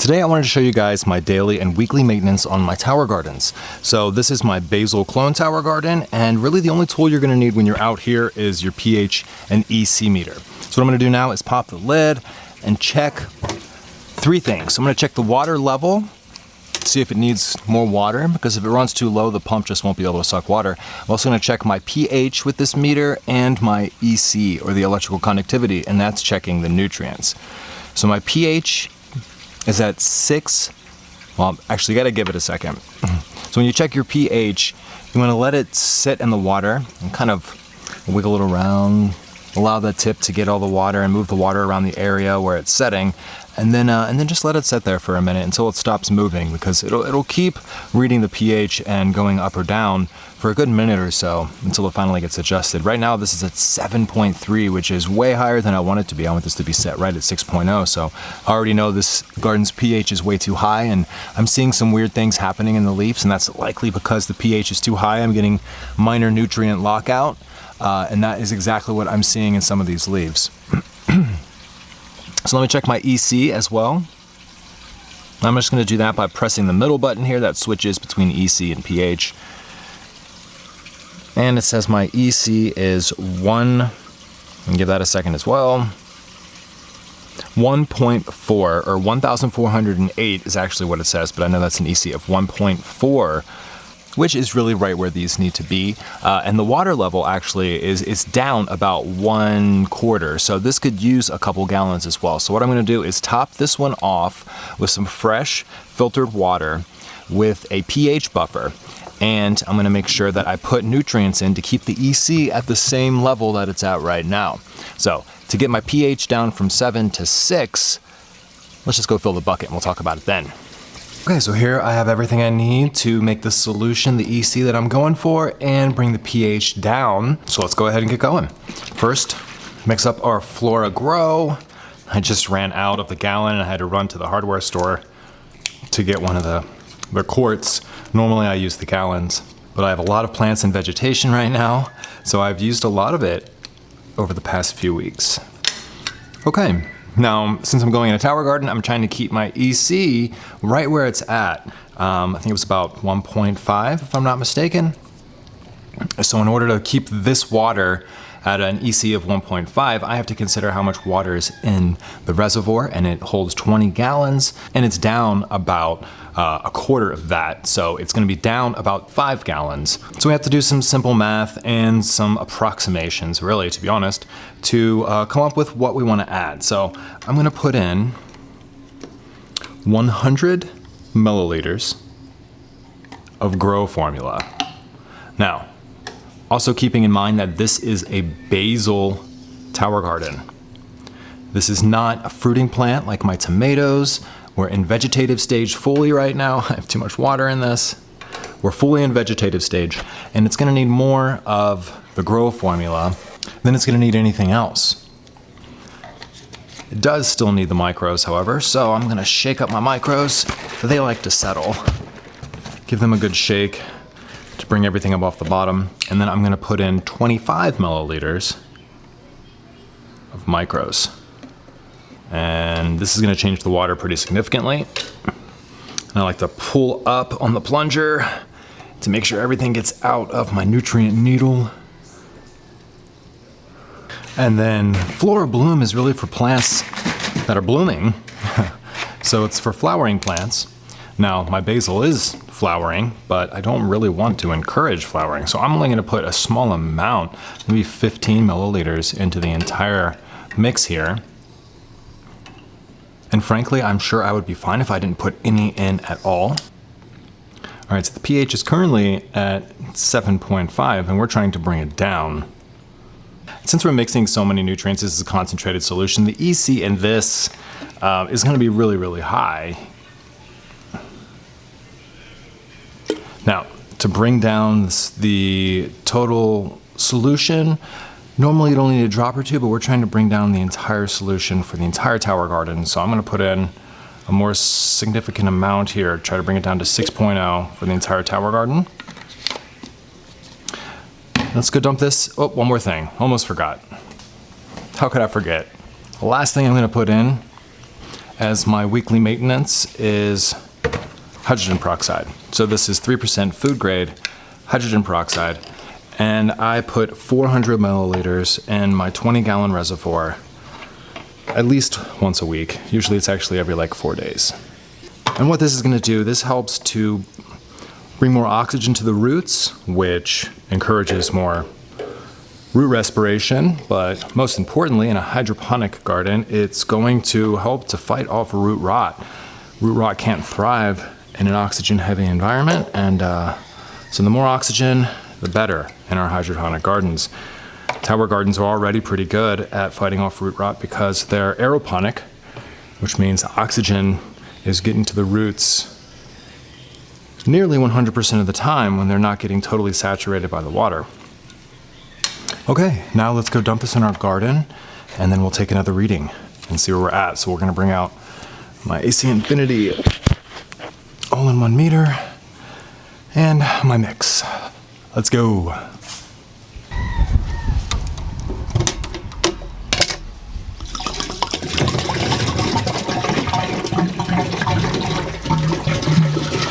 Today I wanted to show you guys my daily and weekly maintenance on my tower gardens. So this is my Basil clone tower garden, and really the only tool you're going to need when you're out here is your pH and EC meter. So what I'm going to do now is pop the lid and check three things. So I'm going to check the water level, see if it needs more water, because if it runs too low, the pump just won't be able to suck water. I'm also going to check my pH with this meter and my EC, or the electrical conductivity, and that's checking the nutrients. So my pH is at 6. Well, actually, you gotta give it a second. So when you check your pH, you wanna let it sit in the water and kind of wiggle it around, allow that tip to get all the water and move the water around the area where it's setting, and then just let it sit there for a minute until it stops moving, because it'll keep reading the pH and going up or down for a good minute or so until it finally gets adjusted. Right now this is at 7.3, which is way higher than I want it to be. I want this to be set right at 6.0, so I already know this garden's pH is way too high, and I'm seeing some weird things happening in the leaves, and that's likely because the pH is too high. I'm getting minor nutrient lockout, and that is exactly what I'm seeing in some of these leaves. So let me check my EC as well. I'm just going to do that by pressing the middle button here that switches between EC and pH. And it says my EC is 1, and give that a second as well. 1.4, or 1,408 is actually what it says, but I know that's an EC of 1.4, which is really right where these need to be. And the water level actually is down about 1/4, so this could use a couple gallons as well. So what I'm gonna do is top this one off with some fresh filtered water with a pH buffer. And I'm gonna make sure that I put nutrients in to keep the EC at the same level that it's at right now. So to get my pH down from 7 to 6, let's just go fill the bucket and we'll talk about it then. Okay, so here I have everything I need to make the solution, the EC that I'm going for, and bring the pH down. So let's go ahead and get going. First, mix up our Flora Grow. I just ran out of the gallon and I had to run to the hardware store to get one of the quarts. Normally I use the gallons, but I have a lot of plants and vegetation right now, so I've used a lot of it over the past few weeks. Okay. Now, since I'm going in a tower garden, I'm trying to keep my EC right where it's at. I think it was about 1.5, if I'm not mistaken. So in order to keep this water at an EC of 1.5, I have to consider how much water is in the reservoir, and it holds 20 gallons, and it's down about a quarter of that. So it's gonna be down about 5 gallons. So we have to do some simple math and some approximations, really, to be honest, to come up with what we wanna add. So I'm gonna put in 100 milliliters of grow formula. Now, also keeping in mind that this is a basil tower garden. This is not a fruiting plant like my tomatoes. We're in vegetative stage fully right now. I have too much water in this. We're fully in vegetative stage, and it's gonna need more of the grow formula than it's gonna need anything else. It does still need the micros, however, so I'm gonna shake up my micros. They like to settle. Give them a good shake to bring everything up off the bottom, and then I'm gonna put in 25 milliliters of micros. And this is gonna change the water pretty significantly. And I like to pull up on the plunger to make sure everything gets out of my nutrient needle. And then Flora Bloom is really for plants that are blooming. So it's for flowering plants. Now, my basil is flowering, but I don't really want to encourage flowering. So I'm only gonna put a small amount, maybe 15 milliliters into the entire mix here. And frankly, I'm sure I would be fine if I didn't put any in at all. All right, so the pH is currently at 7.5, and we're trying to bring it down. Since we're mixing so many nutrients, this is a concentrated solution. The EC in this is gonna be really, really high. Now, to bring down the total solution, normally you'd only need a drop or two, but we're trying to bring down the entire solution for the entire tower garden. So I'm gonna put in a more significant amount here, try to bring it down to 6.0 for the entire tower garden. Let's go dump this. Oh, one more thing, almost forgot. How could I forget? The last thing I'm gonna put in as my weekly maintenance is hydrogen peroxide. So this is 3% food grade hydrogen peroxide, and I put 400 milliliters in my 20-gallon reservoir at least once a week. Usually it's actually every like 4 days. And what this is gonna do, this helps to bring more oxygen to the roots, which encourages more root respiration, but most importantly, in a hydroponic garden, it's going to help to fight off root rot. Root rot can't thrive in an oxygen-heavy environment, and so the more oxygen, the better in our hydroponic gardens. Tower gardens are already pretty good at fighting off root rot because they're aeroponic, which means oxygen is getting to the roots nearly 100% of the time when they're not getting totally saturated by the water. Okay, now let's go dump this in our garden, and then we'll take another reading and see where we're at. So we're gonna bring out my AC Infinity all-in-one meter and my mix. Let's go.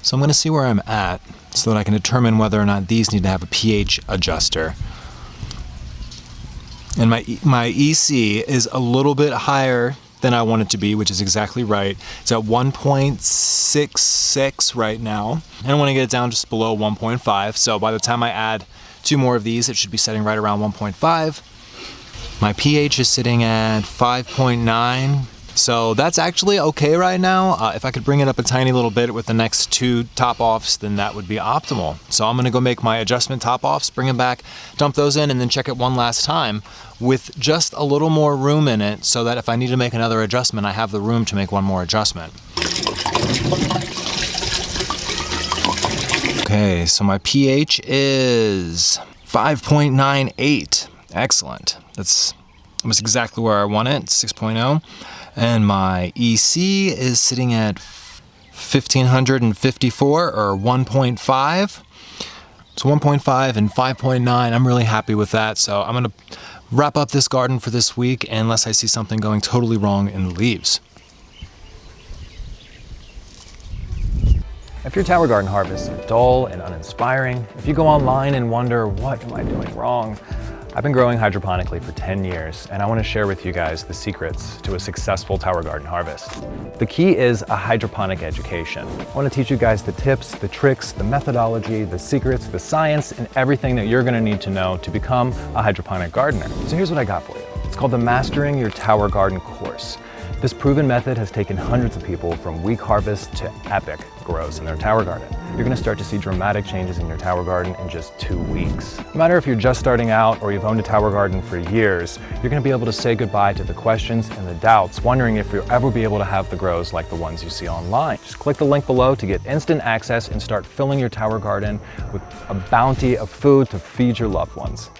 So I'm gonna see where I'm at so that I can determine whether or not these need to have a pH adjuster. And my EC is a little bit higher than I want it to be, which is exactly right. It's at 1.66 right now. And I want to get it down just below 1.5. So by the time I add 2 more of these, it should be setting right around 1.5. My pH is sitting at 5.9. So that's actually okay right now. If I could bring it up a tiny little bit with the next 2 top offs, then that would be optimal. So I'm gonna go make my adjustment top offs, bring them back, dump those in, and then check it one last time with just a little more room in it so that if I need to make another adjustment, I have the room to make one more adjustment. Okay, so my pH is 5.98. Excellent. That's almost exactly where I want it, 6.0. And my EC is sitting at 1554 or 1.5. So 1.5 and 5.9, I'm really happy with that. So I'm gonna wrap up this garden for this week unless I see something going totally wrong in the leaves. If your tower garden harvests are dull and uninspiring, if you go online and wonder, what am I doing wrong? I've been growing hydroponically for 10 years, and I want to share with you guys the secrets to a successful tower garden harvest. The key is a hydroponic education. I want to teach you guys the tips, the tricks, the methodology, the secrets, the science, and everything that you're going to need to know to become a hydroponic gardener. So here's what I got for you. It's called the Mastering Your Tower Garden course. This proven method has taken hundreds of people from weak harvest to epic grows in their tower garden. You're gonna start to see dramatic changes in your tower garden in just 2 weeks. No matter if you're just starting out or you've owned a tower garden for years, you're gonna be able to say goodbye to the questions and the doubts, wondering if you'll ever be able to have the grows like the ones you see online. Just click the link below to get instant access and start filling your tower garden with a bounty of food to feed your loved ones.